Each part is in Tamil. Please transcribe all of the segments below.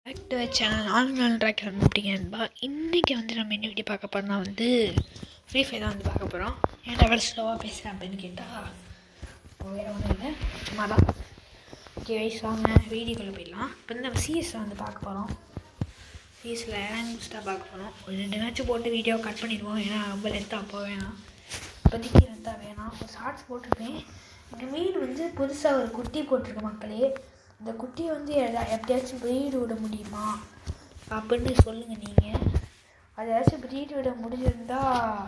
Back to channel online track அப்படிங்கப்பா. இன்றைக்கி வந்து நம்ம என்ன வீடியோ பார்க்க போகிறோம்னா வந்து ஃப்ரீ ஃபயர் தான் வந்து பார்க்க போகிறோம். ஏன் எவ்வளோ ஸ்லோவாக பேசுகிறேன் அப்படின்னு கேட்டால் வேறு ஒன்றும் இல்லை, சும்மா தான். ஓகே வயசு வாங்க வீடியோக்குள்ளே போயிடலாம். இப்போ வந்து நம்ம சிஎஸ்ஸில் வந்து பார்க்க போகிறோம். சிஎஸ்சில் ரேங்க்ஸ் தான் பார்க்க போகிறோம். ஒரு 2 மேட்ச்சு போட்டு வீடியோ கட் பண்ணிடுவோம், ஏன்னா ரொம்ப லென்த்தாக அப்போ வேணாம், இப்போதைக்கு லென்த்தாக வேணாம். ஒரு ஷார்ட்ஸ் போட்டிருப்பேன். எங்கள் மீன் வந்து புதுசாக ஒரு குட்டி போட்டிருக்கு மக்களே. இந்த குட்டியை வந்து எப்படியாச்சும் ப்ரீடு விட முடியுமா அப்படின்னு சொல்லுங்கள் நீங்கள். அது ஏதாச்சும் ப்ரீடு விட முடிஞ்சிருந்தால்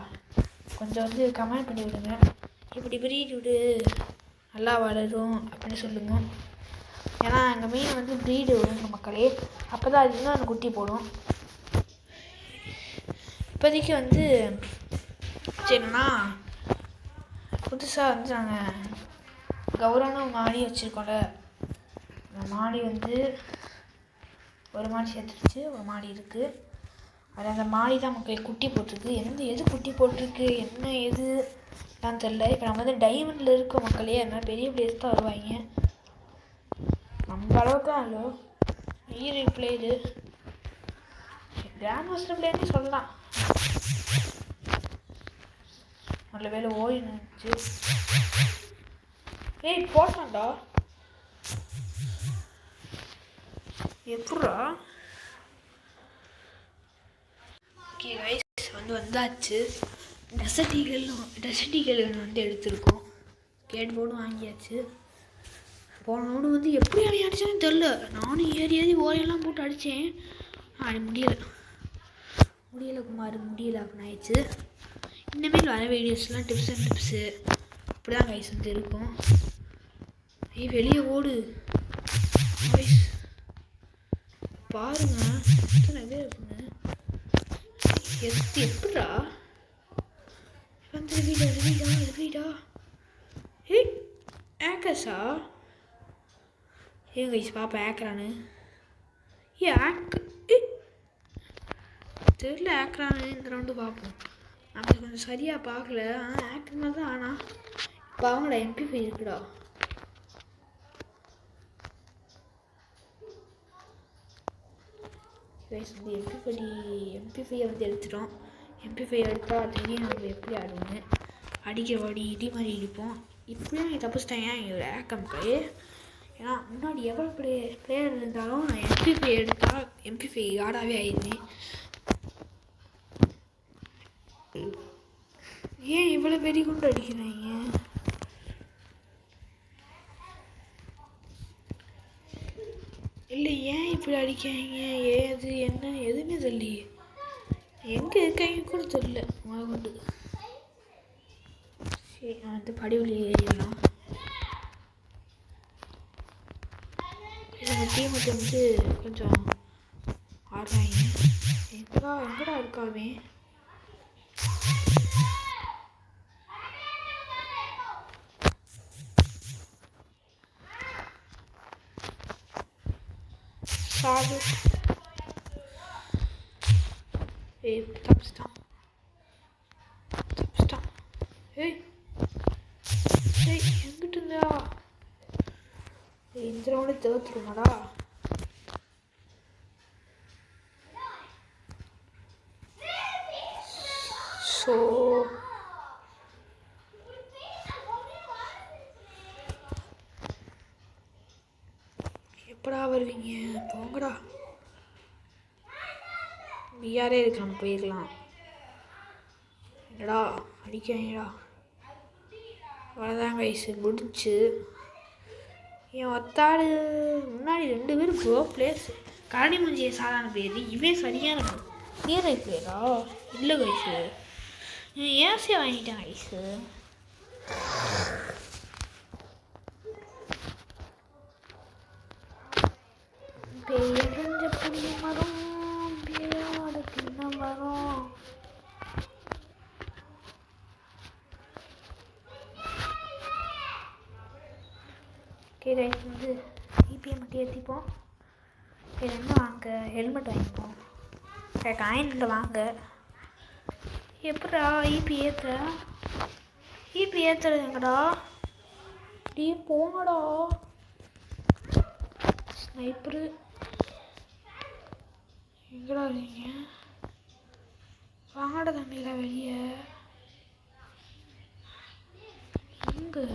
கொஞ்சம் வந்து கமெண்ட் பண்ணி விடுங்க. இப்படி ப்ரீடு விடு நல்லா வளரும் அப்படின்னு சொல்லுங்கள். ஏன்னா எங்கள் மீன் வந்து ப்ரீடு விடுங்க மக்களே, அப்போ தான் அது இன்னும் அந்த குட்டி போடும். இப்போதைக்கு வந்து என்னன்னா புதுசாக வந்து நாங்கள் கௌரவன்னு மாடி வச்சுருக்கோம்ல, அந்த மாடி வந்து ஒரு மாடி சேர்த்துருச்சு, ஒரு மாடி இருக்குது. அது அந்த மாடி தான் மக்கள் குட்டி போட்டிருக்கு. எது குட்டி போட்டிருக்கு என்ன எது தான் தெரில. இப்போ நம்ம வந்து டைமண்டில் இருக்கோம் மக்களே, அதனால் பெரிய பிளேஸ் தான் வருவாங்க. நம்ம அளவுக்கு தான் இல்லை ஈரி பிளேயரு, கிராண்ட் மாஸ்டர் பிளேயர்னே சொல்லலாம். நல்ல வேலை ஓடி நினச்சி போட்டான்டா. எப்படா ஓகே ரைஸ் வந்து வந்தாச்சு. டெசர்ட் ஈகிள் வந்து எடுத்திருக்கோம். கேட் போர்டும் வாங்கியாச்சு. போனோடு வந்து எப்படி அடிச்சான்னு தெரில. நானும் ஏறி ஓரையெல்லாம் போட்டு அடித்தேன், அது முடியலை குமார், முடியலை அப்படின்னு ஆயிடுச்சு. இனிமேல் வர வீடியோஸ்லாம் டிப்ஸ் அண்ட் டிப்ஸு அப்படி தான் கைஸ் வந்து இருக்கும். வெளியே ஓடு கைஸ், பாருங்க எத்தனை பேர் இருக்குங்க. எப்படா வந்து வீடா ஆக்கர்ஸா? ஏன் கைஸ் பாப்பா ஆக்கிறானு தெரியல, ஆக்கிறானு இந்த ரவுண்டு பார்ப்போம். அப்படி கொஞ்சம் சரியாக பார்க்கல, ஆனால் ஆக்டிங் மாதிரி தான். ஆனால் இப்போ அவங்களோட MP5 இருக்குடா. கைஸ் வந்து MP5 வந்து எடுத்துட்டோம். MP5 எடுத்தால் தெரியும் நம்ம எப்படி ஆடுவோன்னு. அடிக்கிற இடி மாதிரி அடிப்போம். இப்படியும் தப்பிச்சிட்டேன் ஒரு ஆக்கம்பே. ஏன்னா முன்னாடி எவ்வளோ பிளேயர் இருந்தாலும் நான் MP5 எடுத்தால் MP5 ஆடாவே ஆயிடுவேன். ஏன் இவ்வளோ வெறி கொண்டு அடிக்கிறாங்க? இல்லை ஏன் இப்படி அடிக்காங்க, ஏது என்ன எதுவுமே தெரியலையே. எங்கே இருக்காங்க கூட தெரியல மழை கொண்டு. சரி நான் வந்து படிவழி ஏறிடலாம். நம்ம டீமுக்கு வந்து கொஞ்சம் ஆடுறாங்க. எங்கடா இருக்காமே? சாது தப்பிச்சிட்டான். எங்கிட்டு இருந்தா இந்த ரவுண்டு தவிர்த்துருமாடா. ஸோ எப்படா வருவீங்க? போங்கடா, பிஆரே இருக்கலாம், போயிருக்கலாம். என்னடா அடிக்காங்கடா. அவ்வளோதான் கைஸு முடிச்சு. என் ஒத்தாடு முன்னாடி 2 பேரும் ப்ரோ பிளேஸ். கரடி மூஞ்சிய சாதாரண பிளேயர், இவன் சரியான பிளேயரை பிளேயரா இல்லை கைஸு. ஏசியா வாங்கிட்டேன் கைஸு. பேரஞ்ச புண்ணி மரம் பேரோட பின்ன வரும். ஓகே ரைஸ் வந்து இபிஎம் மட்டும் ஏற்றிப்போம். ரெண்டு வாங்க ஹெல்மெட் வாங்கிப்போம். காயினில் வாங்க. எப்படா இபி ஏற்றுறதுங்கடா? டீ போங்கடா. ஸ்னைப்பரு எங்கடா இருக்கீங்க? வாங்கடா தம்பிங்களா வெளியே. எங்க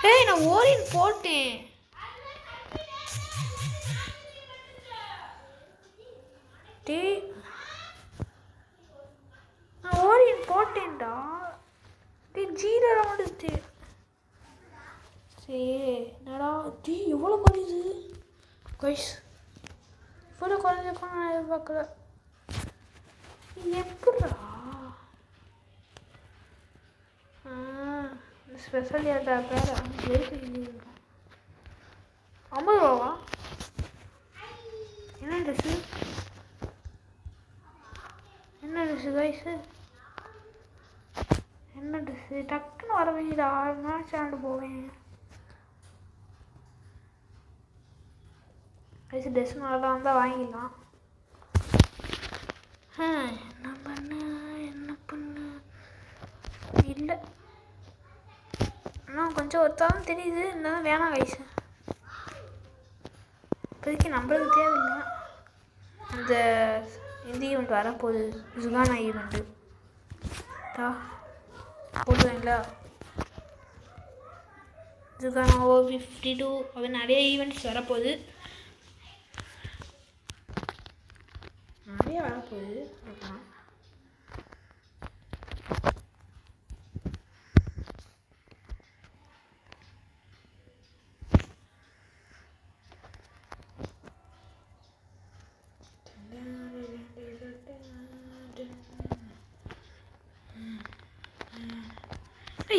ஏய் நான் ஓரின் போட்டேன். டேய் நான் ஓரியன் போட்டேன்டா. டேய் ஜீரோ ரவுண்டு. சரி என்னடா டீ எவ்வளோ குறையுது கைஸ். இவ்வளோ குறைஞ்சிருக்கும் நான் எதிர்பார்க்கல. எப்படா இந்த ஸ்பெஷல் ஏதா பேர் 50 ரூபாவா? என்ன ட்ரெஸ்ஸு கைஸு? என்ன ட்ரெஸ்ஸு? டக்குன்னு வர வேண்டியதா மேட்ச் ஆண்டு போவேன் கைஸு. ட்ரெஸ் நல்லா வந்தால் வாங்கிடலாம். என்ன பண்ண இல்லை ஆனால் கொஞ்சம் ஒருத்தாலும் தெரியுது. இருந்தாலும் வேணாம் கைஸு. இப்போதைக்கு நம்மளுக்கு தேவையில்லை. அந்த இந்த ஈவெண்ட் வரப்போகுது, ஜுகானா ஈவெண்ட்டு போடுவீங்களா? ஜுகானா O52 அது நிறைய ஈவெண்ட்ஸ் வரப்போகுது. நிறைய வரப்போகுது.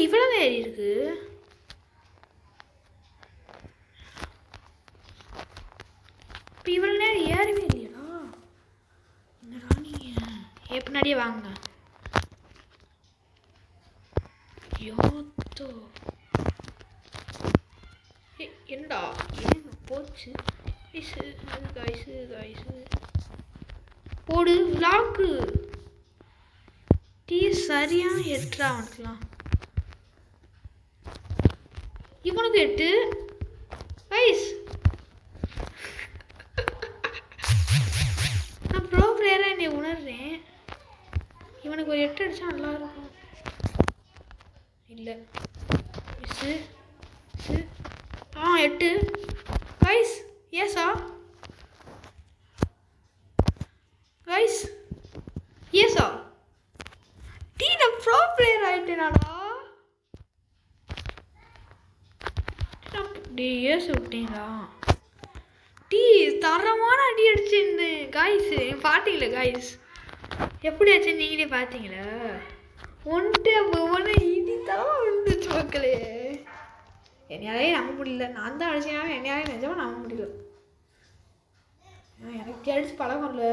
இவ்வளவு ஏறி இருக்கு. இப்போ இவ்வளோ நேரம் ஏறவே இல்லையா? என்னடா நீங்கள் பின்னாடியே வாங்க. யோத்தோ என்னடா ஏங்க போச்சு காய்ஸு போடு விளாக்கு. டீ சரியான எட்டுறா அவனுக்குலாம். இவனுக்கு 8 கைஸ். நான் ப்ரோ பிளேயராக என்னை உணர்றேன். இவனுக்கு ஒரு 8 அடிச்சா நல்லா இருக்கும். இல்லை மிஸ்ஸு 8 கைஸ். ஏசா கைஸ் ஏசா. டீ நான் ப்ரோ பிளேயர் ஆகிட்டேனாடா. டே ஏசு விட்டீங்களா? டீ தரமான அடி அடிச்சுருந்தேன் காய்ஸ். பார்த்தீங்களா காய்ஸ் எப்படி ஆச்சு? நீங்களே பார்த்தீங்களா? ஒன்ட்டு ஒவ்வொன்று இடி தரமாக விழுந்துச்சு மக்களே. என்னையாலே நம்ப முடியல. நான் தான் அடிச்சேன். என்னையாலே நிஜமாக நம்ப முடியல. எனக்கு அடிச்சு பழகம் இல்லை.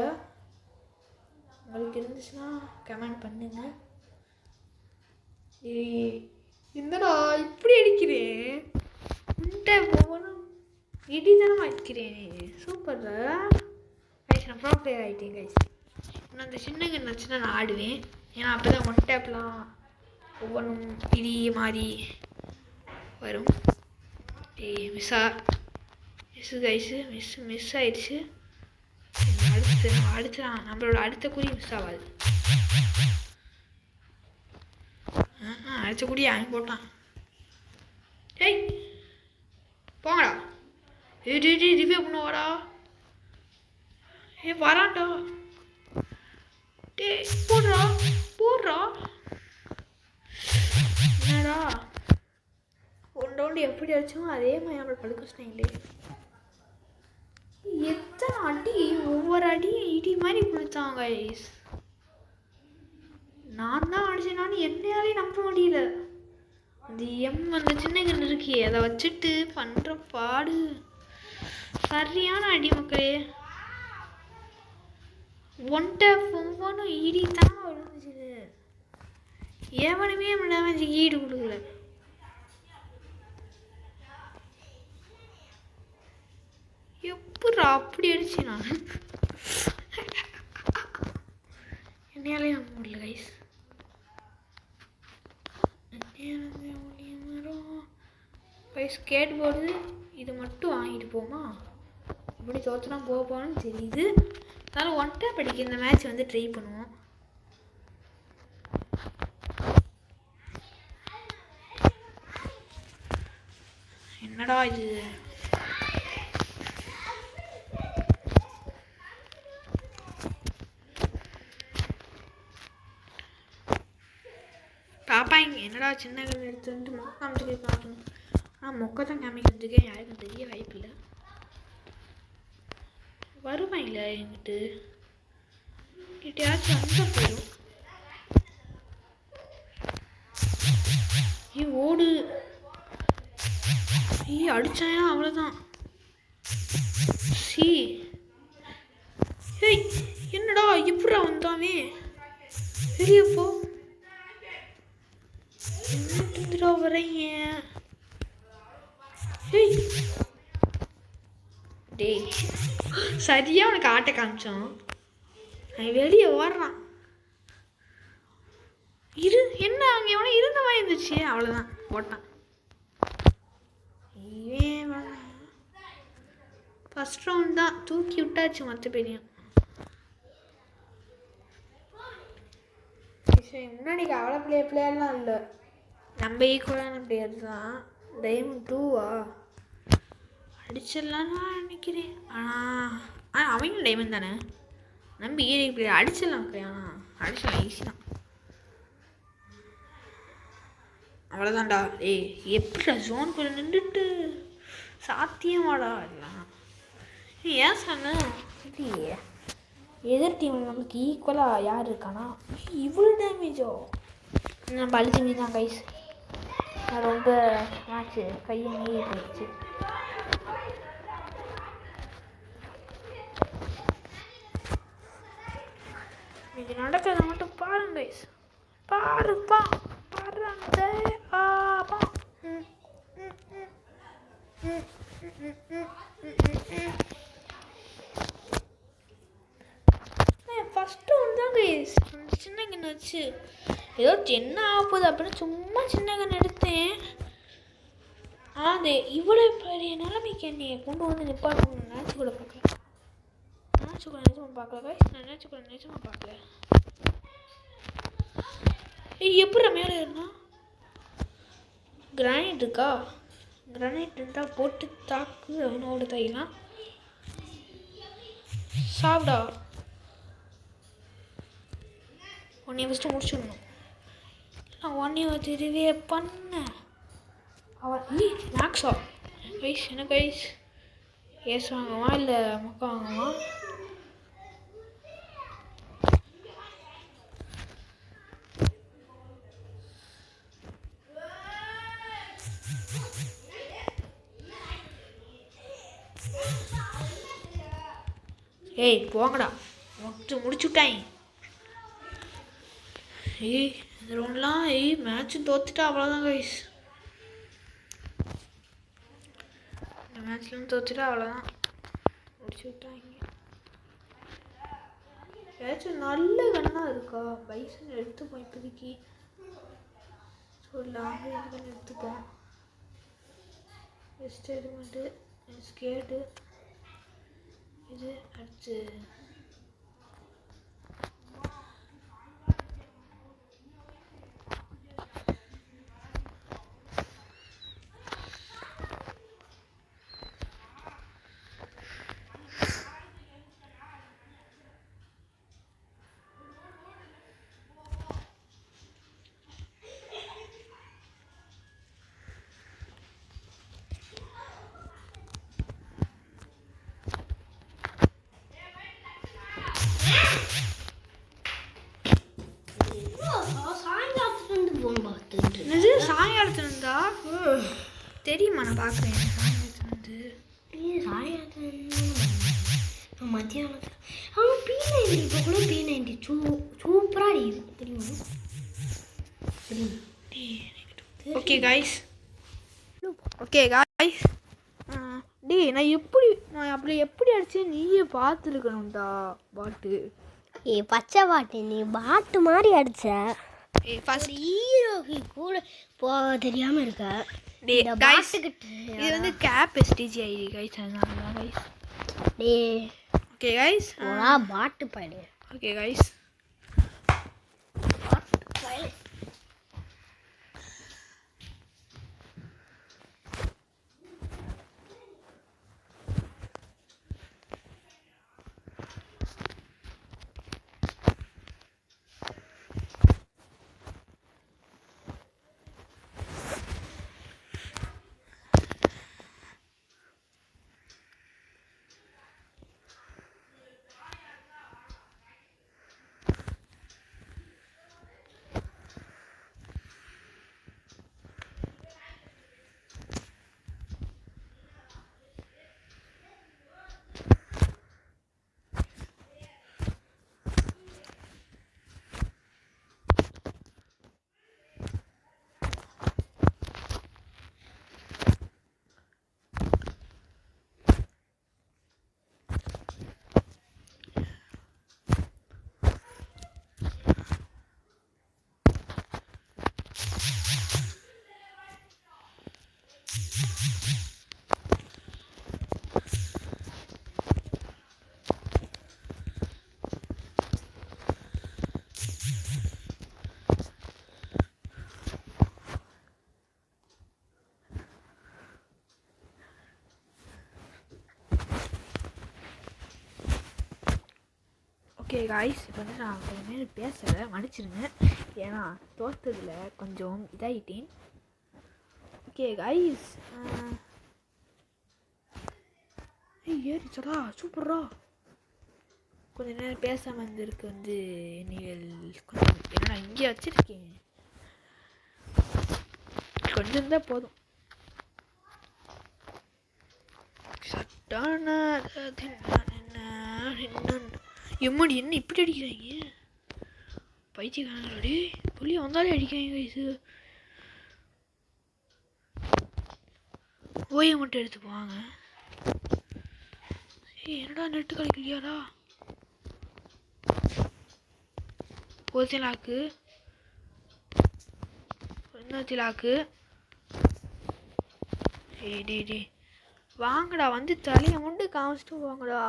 உங்களுக்கு இருந்துச்சுன்னா கமெண்ட் பண்ணுங்க. என்னடா இப்படி அடிக்கிறேன்? உன்ட்ட போகணும் இடி தானே வைக்கிறேன். Super guys. நான் ப்ரோ பிளேயர் ஆகிட்டேன் கைஸ். இன்னும் அந்த சின்ன கண்ணாச்சுன்னா நான் ஆடுவேன். ஏன்னா அப்போ தான் ஒன் டேப்லாம் ஒவ்வொன்றும் இடி மாறி வரும். மிஸ்ஸு கைஸு மிஸ் ஆயிடுச்சு. அடுத்து நம்மளோட அடுத்த குறி மிஸ் ஆகாது. அடுத்த குறி அவன் போட்டான். ஏய் போங்கடா. ரிவ்யூ பண்ணுவாடா. வரான்டா. டே போடுறா. என்னடா ஒரு ரவுண்டு எப்படி அடிச்சோம் அதே மாதிரி நம்மளை படுக்க வச்சிட்டாங்களே. எத்தனை அடி, ஒவ்வொரு அடியும் இடி மாதிரி கொடுத்தாங்க கைஸ். நான் தான் அடிச்சேனான்னு என்னையாலே நம்ப முடியல. அந்த அந்த சின்ன கண்ணு இருக்கே அதை வச்சுட்டு பண்ணுற பாடு சரியான அடி மக்களே. ஒன் டேப் ஒவ்வொன்றும் இடி தான் விழுந்துச்சு. எவனுமே டேமேஜ் ஈடு கொடுக்கல. எப்படா அப்படி அடிச்சு நான் என்னையாலே நம்ப முடியல கைஸ். ஸ்கேட் போர்டு இது மட்டும் வாங்கிட்டு போமா, இப்படி தோற்றுனா போகணும்னு தெரியுது. அதனால் ஒன் டேப் அடிக்க இந்த மேட்ச் வந்து ட்ரை பண்ணுவோம். என்னடா இது, பாப்பா இங்கே என்னடா சின்ன கல் எடுத்து வந்து மொக்க காமிச்சுக்க காட்டணும். ஆனால் மொக்க தான் காமிக்கிறதுக்கே யாருக்கும் தெரிய வாய்ப்பு இல்லை. வருவாங்களா எங்கிட்டு கிட்டையாச்சும் வந்தால் போயிடும். ஓடு அடிச்சாயா அவ்வளோதான். சி என்னடா எப்படா வந்தாவே வெளியே போ. என்னடா வரீங்க டேய், சரியா உனக்கு ஆட்டை காமிச்சோம், வெளியே ஓடுறான். என்ன அங்கே எவனா இருந்த மாதிரி இருந்துச்சு, அவ்வளோதான் போட்டான். ஃபர்ஸ்ட் ரவுண்ட் தான் தூக்கி விட்டாச்சு மற்ற பேரையும். முன்னாடி அவ்வளோ பிளேயர்லாம் இல்லை, நம்ம ஈக்குவலான பிளேயர் தான். டைமண்ட் 2வா அடிச்சிடலான்னு நினைக்கிறேன். ஆனால் அவங்க டைமண்ட் தானே, நம்ம ஈரி பிளேயர் அடிச்சிடலாம். ஆனால் அடிச்சிடலாம், ஈஸி தான். அவ்வளோதான்டா. எப்படிடா ஜோனுக்குள்ளே நின்றுட்டு சாத்தியமாடா எல்லாம். ஏன் சொன்ன இல்லையே, எதிர் டீமில் நம்மளுக்கு ஈக்குவலாக யார் இருக்கானா, இவ்வளோ டேமேஜோ. நம்ம அழுத்தி தான் கைஸ், ரொம்ப மேட்ச்சு கையை மீறி போயிடுச்சு. இது நடக்கிறத மட்டும் பாருங்க கைஸ், பாருப்பா பாருங்க. ஃபஸ்ட்டு ஒன்று தான் கைஸ், அந்த சின்ன கண்ணு வச்சு ஏதோ என்ன ஆக போகுது அப்படின்னு சும்மா சின்ன கண்ணு எடுத்தேன். அது இவ்வளோ பெரிய நிலைமைக்கு என்னையை கொண்டு வந்து நிப்பாட்டணும் நினச்சி கூட பார்க்கல. நிஜமாக பார்க்கல கைஸ், நான் நிஜமாக பார்க்கல. எப்படி மேலே இருந்தா கிரானைட் இருக்கா, கிரானைட் இருந்தால் போட்டு தாக்கு அவனோட தைலாம் சாப்பிடா. உன்னைய ஃபஸ்ட்டு முடிச்சுடணும். நான் உன்னைய திருவே பண்ண அவன் மேக்ஸா கைஸ். என்ன கைஸ், ஏசு வாங்குவா இல்லை மக்கா வாங்குவா? போங்கடா, முடிச்சுட்டாங்க. இந்த ரவுண்ட்லாம் மேட்ச்சு தோத்துட்டா அவ்வளோதான் கைஸ். இந்த மேட்ச்லாம் தோத்துட்டா அவ்வளோதான், முடிச்சு விட்டாங்க. ஏதாச்சும் நல்ல கண்ணாக இருக்கா, பைசன் எடுத்துப்போம் இப்போதைக்கு. ஸோ லாங் ரேஞ்ச் எடுத்துப்போம். பெஸ்ட் இது மட்டும் ஸ்கேட்டு இது அடுத்து. சாயங்காலத்துல இருந்தா தெரியுமா, நான் பார்க்குறேன். சாயங்காலத்துல இருந்து மத்தியானத்தில் P90 இப்போ கூட P90 சூப்பராக அடிக்குது தெரியுமா? ஓகே காய்ஸ், நான் அப்படி எப்படி அடிச்சேன் நீயே பார்த்துருக்கணும்டா. பாட்டு பச்சை பாட்டு, நீ பாட்டு மாதிரி அடிச்ச. ஃபர்ஸ்ட் ஹீரோக்கு கூட தெரியாம இருக்கா கைஸ் இது வந்து கேப் எஸ்டிஜி ஐடி கைஸ் அதனால தான் கைஸ் ஓகே கைஸ் பாட்டு பாடு ஓகே கைஸ் ஓகே காய்ஸ் இப்போ வந்து நான் கொஞ்சம் நேரம் பேசலை மன்னிச்சிருங்க ஏன்னா தோற்றதில் கொஞ்சம் இதாகிட்டேன் ஓகே காய்ஸ் ஏறிச்சடா சூப்பர்ரா கொஞ்ச நேரம் பேசாமல் இருந்திருக்கு வந்து நீங்கள் கொஞ்சம் என்னடா இங்கே வச்சுருக்கேன் கொஞ்சம் தான் போதும் சட்டான எம்மாடி என்ன இப்படி அடிக்கிறாங்க பைத்தியக்காரங்களோட புள்ளி வந்தாலே அடிக்கிறாங்க வயசு ஓயை மட்டும் எடுத்து போவாங்க என்னடா நெட்டு கிடைக்கலையாடா ஒருத்தலாக்கு இன்னொருத்தலாக்கு டே வாங்கடா வந்து தலையை மட்டும் காமிச்சிட்டு வாங்கடா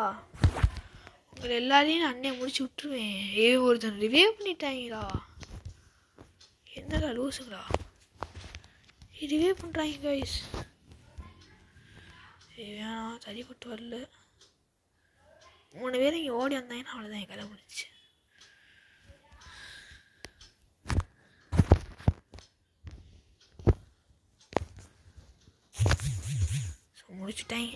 உங்களை எல்லாரையும் நான் அண்ணன் முடிச்சு விட்டுருவேன் ஒருத்தன் ரிவே பண்ணிட்டாங்கடா என்னடா லூசுங்களா ரிவே பண்ணுறாங்க கைஸ் வேணாம் சரிப்பட்டு வரல 3 பேரும் இங்கே ஓடி வந்தாங்கன்னா அவ்வளோதான் என் கதை முடிச்சு முடிச்சுட்டாங்க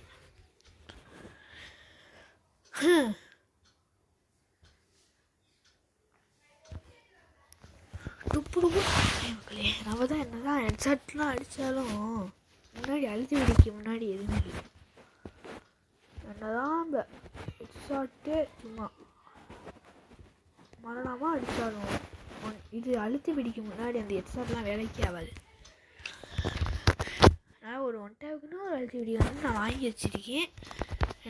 மக்களே நம்ம தான் என்னதான் ஹெட்செட்லாம் அடித்தாலும் முன்னாடி அழுத்தி வெடிக்க முன்னாடி எதுவுமே இல்லை என்னதான் அந்த ஹெட்ஷாட்டு சும்மா மரணமாக அடித்தாலும் இது அழுத்தி வெடிக்க முன்னாடி அந்த ஹெட்ஷாட்லாம் வேலைக்கே ஆகாது அதனால் ஒரு 1 டேவுக்குன்னு ஒரு அழுத்தி வெடிக்க வந்து நான் வாங்கி வச்சுருக்கேன்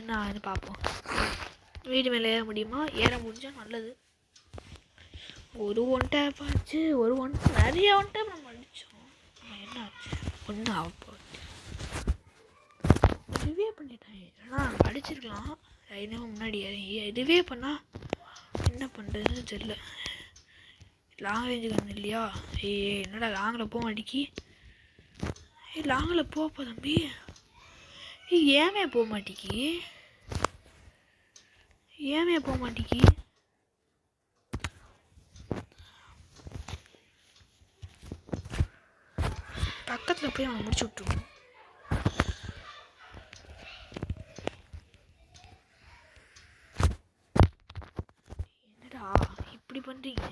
என்ன ஆகுதுன்னு பார்ப்போம் வீடு மேலே ஏற முடியுமா ஏற முடிஞ்சால் நல்லது ஒரு 1 டேப் ஆச்சு நிறைய 1 டேப் நம்ம அடித்தோம் என்ன ஆச்சு ஒன்றும் ஆகப்போகுது ரிவே பண்ணிட்டாங்க ஏன்னா அடிச்சிருக்கலாம் என்ன முன்னாடி ரிவே பண்ணால் என்ன பண்ணுறதுன்னு தெரியல லாங் ரேஞ்சு கண்ணு இல்லையா என்னடா லாங்கில் போக மாட்டிக்கி லாங்கில் போப்போ தம்பி ஏமே போக மாட்டிக்கி பக்கத்தில் போய் அவனை முடிச்சு விட்டுருவோம் என்னடா இப்படி பண்ணுறீங்க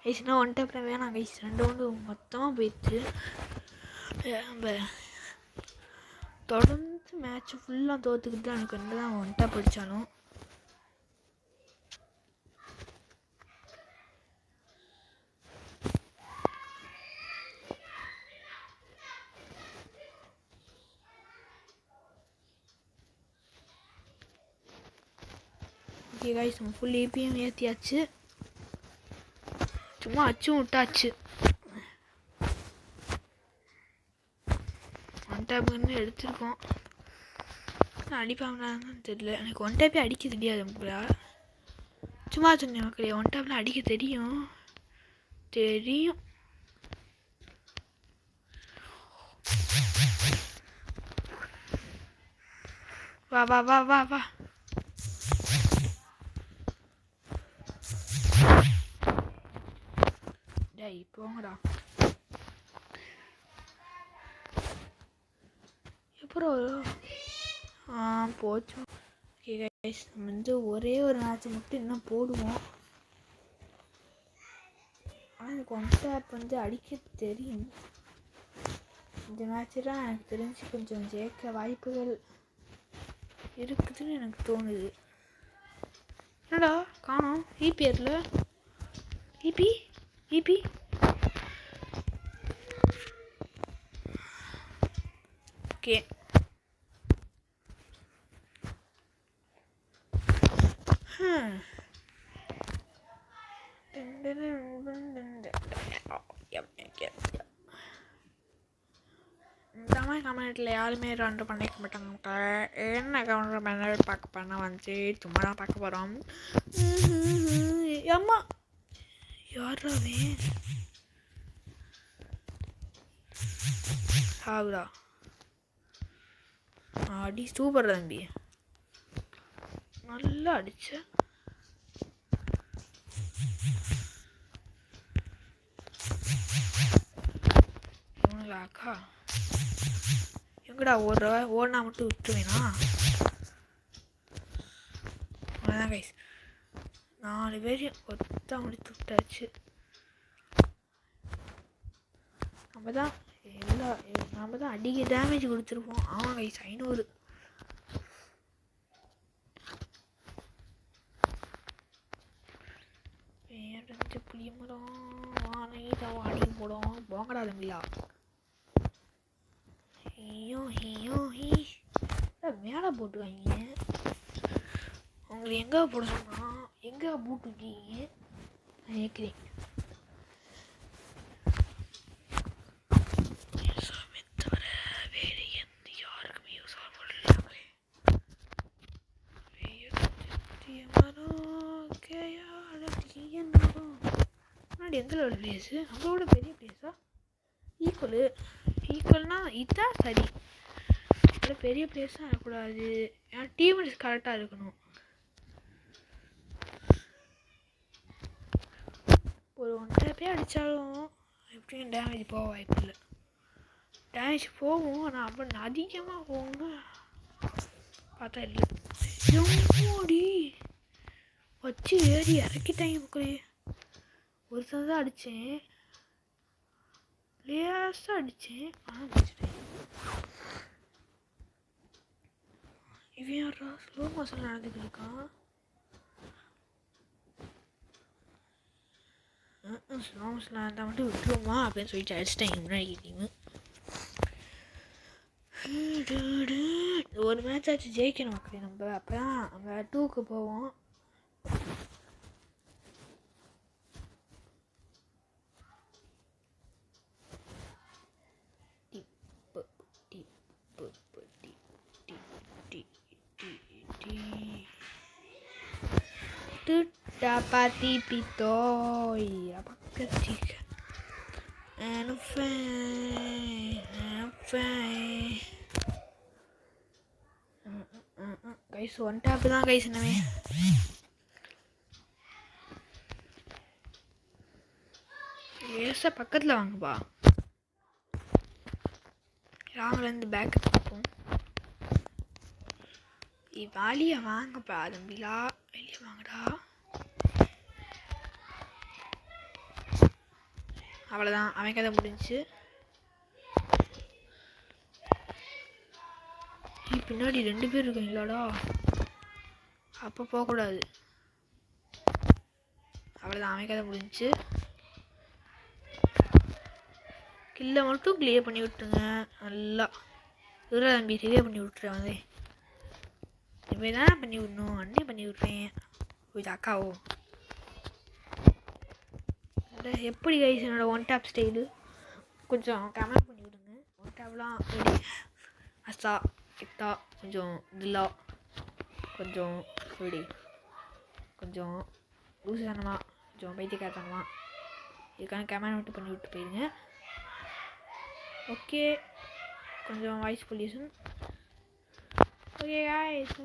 கைஸ்னா 1 டேப்பில் வேணாம் கைஸ் 2 ஒன்று மொத்தமாக போயிடுச்சு நம்ம தொடர்ந்து மேட்ச் ஃபுல்லாக தோற்றுக்கிட்டு தான் எனக்கு வந்து தான் 1 டேப் அடித்தாலும் ஓகே கைஸ் நம்ம ஃபுல் ஏபிஎம் ஏற்றியாச்சு சும்மா அச்சும் விட்டாச்சு. ஒன் டேப்புன்னு எடுத்துருக்கோம். அடிப்பாங்களான்னு தெரியல. எனக்கு ஒன் டேப்பே அடிக்க தெரியாது. சும்மா சொன்னேன் மக்களே, ஒன் டேப்லாம் அடிக்க தெரியும். வா வா வா வா வா. டேய் போங்கடா. எப்பறம் போச்சு. ஓகே கைஸ், நம்ம வந்து ஒரே ஒரு மேட்ச் மட்டும் இன்னும் போடுவோம். ஆனால் எனக்கு ஒன் டேப் வந்து அடிக்க தெரியும். இந்த மேட்ச்சு தான் எனக்கு தெரிஞ்சு கொஞ்சம் ஜெயிக்க வாய்ப்புகள் இருக்குதுன்னு எனக்கு தோணுது. என்னடா காணோம் ஈபிஆரில்? EB okay. கமெண்ட்டில் யாருமே ரவுண்டர் பண்ணிக்க மாட்டாங்க. என்ன கவுண்டர் பண்ண பார்க்க பண்ண வந்து சும்மா தான் பார்க்க போகிறோம். அம்மா யாராவே சாகுடா. அடி சூப்பர் தம்பி, நல்லா அடிச்ச. அக்கா எங்கடா ஓடனா மட்டும் விட்டுருவேனா? அதான் கைஸ், 4 பேரையும் கொத்தா முடித்து விட்டாச்சு. நம்ம தான் அடிக்க டேமேஜ் கொடுத்துருப்போம். ஆமாம் கைஸ், 500. பேரஞ்சு புளிய மரம் வானை வாடி போடும். போங்கடா தம்பிலா. மேலே போட்டுவாங்க. உங்களை எங்கே போட சொன்னா எங்கே போட்டுருக்கீங்க நான் கேட்குறேன். தவிர வேறு எந்த யாருக்குமே யூஸ் ஆகலை. முன்னாடி எந்த ஒரு பிளேஸு நம்மளோட பெரிய பிளேஸா? ஈக்குவல்னா இதுதான் சரி. அதில் பெரிய பிளேஸாக இருக்கக்கூடாது. ஏன்னா டீம் கரெக்டாக இருக்கணும். ஒரு 1 டேப்பே அடித்தாலும் எப்படியும் டேமேஜ் போக வாய்ப்பு இல்லை. டேமேஜ் போகும், ஆனால் அப்போ அதிகமாக போகும்னு பார்த்தா இல்லை. எம்மாடி வச்சு ஏறி இறக்கிட்டாங்க மக்களே. ஒரு சந்தை தான் அடித்தேன், லேசாக அடித்தேன், ஆனால் முடிச்சிட்டேன். இவன் யாரா ஸ்லோ மோஷன் நடந்துக்கிட்டு இருக்கான்? ஸ்லோ மோஷன் நடந்தால் மட்டும் விட்டுருவோமா அப்படின்னு சொல்லிட்டு அடிச்சிட்டேன் முன்னாடி டீமு. ஒரு மேட்ச் ஆச்சு ஜெயிக்கணும் மக்களே நம்ம. அப்போ தான் நம்ம 2க்கு போவோம். Dapati pitoy apa ketika guys one tap தான் guys என்னவே. ஏச பக்கத்துல வாங்கப்பா. ராங்கலேருந்து பேக் பார்ப்போம். வெளியே வாங்கப்பா தம்பிலா, வெளியே வாங்கடா. அவ்வளோதான், அவன் கதை முடிஞ்சு. பின்னாடி 2 பேர் இருக்கீங்களாடா, அப்போ போகக்கூடாது. அவ்வளோதான், அவன் கதை முடிஞ்சு. கில்லை மட்டும் கிளியர் பண்ணி விட்டுருங்க நல்லா. இதில் தம்பி ரிவே பண்ணி விட்டுறேன் வந்து. இப்போ தான் பண்ணி விடணும், அண்ணே பண்ணி விட்றேன். இது அக்காவோ எப்படி கைஸ் என்னோட ஒன் டேப் ஸ்டைலு கொஞ்சம் கமெண்ட் பண்ணி விடுங்க. ஒன் டேப்லாம் ரெடி அஸ்தா கித்தா கொஞ்சம் தில்லா கொஞ்சம் எப்படி கொஞ்சம் லூசுத்தனமாக கொஞ்சம் பைத்தியக்காரத்தனமாக இதுக்கான கமெண்ட் மட்டும் பண்ணி விட்டு போயிடுங்க. ஓகே கொஞ்சம் வாய்ஸ் பொல்யூஷன். ஓகே காய்ஸ்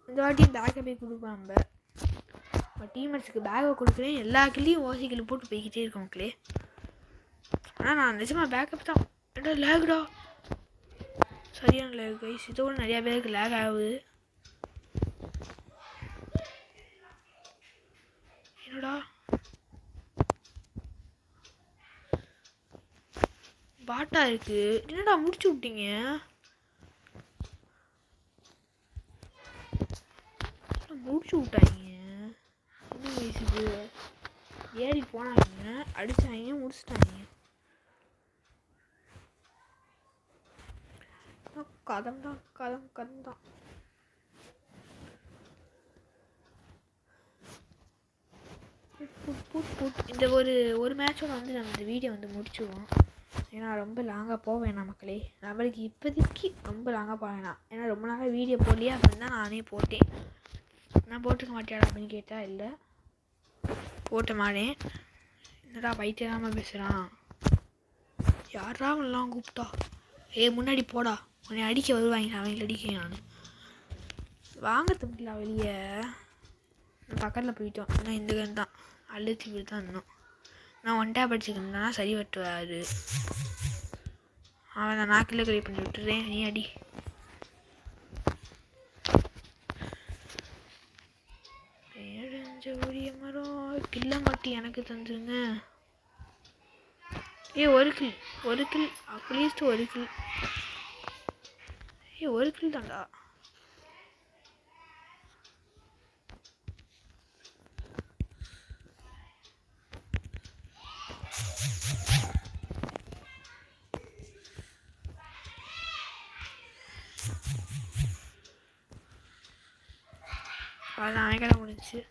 இந்த வாட்டி பேக்கை போய் கொடுப்போம். நம்ம டீமர்ஸுக்கு பேக்கை கொடுக்குறேன். எல்லா கிள்ளையும் ஓசிக்கில் போட்டு போய்கிட்டே இருக்கோம் மக்களே. ஆனால் நான் நிஜமாக பேக்கப் தான். ஏடா லேகுடா, சரியான லேக் கைஸ். இதோட நிறையா பேருக்கு லேக் ஆகுது. என்னடா பாட்டா இருக்கு. என்னடா முடிச்சு விட்டீங்க? முடிச்சு விட்டாங்க. என்ன வயசுக்கு ஏறி போனாங்க, அடிச்சாங்க, முடிச்சிட்டாங்க. கதம் தான் கதம் தான். இந்த ஒரு மேட்சோட வந்து நம்ம இந்த வீடியோ வந்து முடிச்சுவோம். ஏன்னா ரொம்ப லாங்காக போக வேணாம் மக்களே. நம்மளுக்கு இப்போதைக்கு ரொம்ப லாங்காக போக வேணாம். ஏன்னா ரொம்ப நாளாக வீடியோ போடலையே அப்படின்னு தான் நானே போட்டேன். நான் போட்டுக்க மாட்டேடா அப்படின்னு கேட்டால் இல்லை, போட்ட மாட்டேன். என்னடா பைத்தியமாக பேசுகிறான், யாரா அவன்லாம் கூப்பிட்டா? முன்னாடி போடா, உன்னை அடிக்க வருவாங்க, அவங்கள அடிக்க. நான் வாங்க தம்பிங்களா வெளியே. பக்கத்தில் போயிட்டோம். இன்னும் இந்த கன் தான் அழுத்தி விட்டு தான் இருந்தோம். நான் ஒன் டேப் அடிச்சுக்கிருந்தேன்னா சரி வட்டுவாரு. அவன் நான் நாக்கில் கறி பண்ணி விட்டுறேன், நீ அடி. உரிய மரம் கில்ல மட்டும் எனக்கு தந்துருங்க. ஒரு கில் அட்லீஸ்ட் ஒரு கில். ஒரு கில் தான்டா. அதான் அவன் முடிஞ்சிச்சு.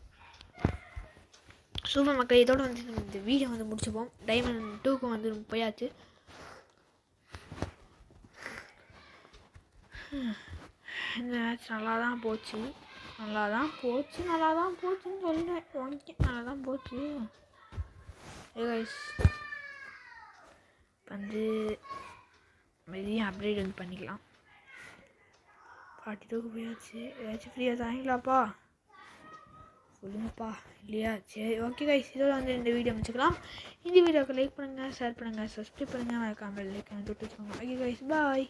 சூப்பர் மக்கள், இதோடு வந்து நம்ம இந்த வீடியோ வந்து முடிச்சுப்போம். டைமண்ட் 2க்கு வந்து போயாச்சு. இந்த மேட்ச் நல்லா தான் போச்சுன்னு சொல்லுவேன். ஓகே நல்லா தான் போச்சு. கைஸ் வந்து மெதியும் அப்டேட் வந்து பண்ணிக்கலாம். 42க்கு போயாச்சு. ஏதாச்சும் ஃப்ரீயாக தாங்கலாப்பா சொல்லுங்கப்பா. இல்லையா? சரி ஓகே கைஸ், இதோட வந்து இந்த வீடியோ முடிச்சுக்கலாம். இந்த வீடியோக்கு லைக் பண்ணுங்கள், ஷேர் பண்ணுங்கள், சப்ஸ்கிரைப் பண்ணுங்கள், மறக்காமல் லைக் பண்ணி தொட்டு வச்சுக்கோங்க. ஓகே கைஸ், பாய்.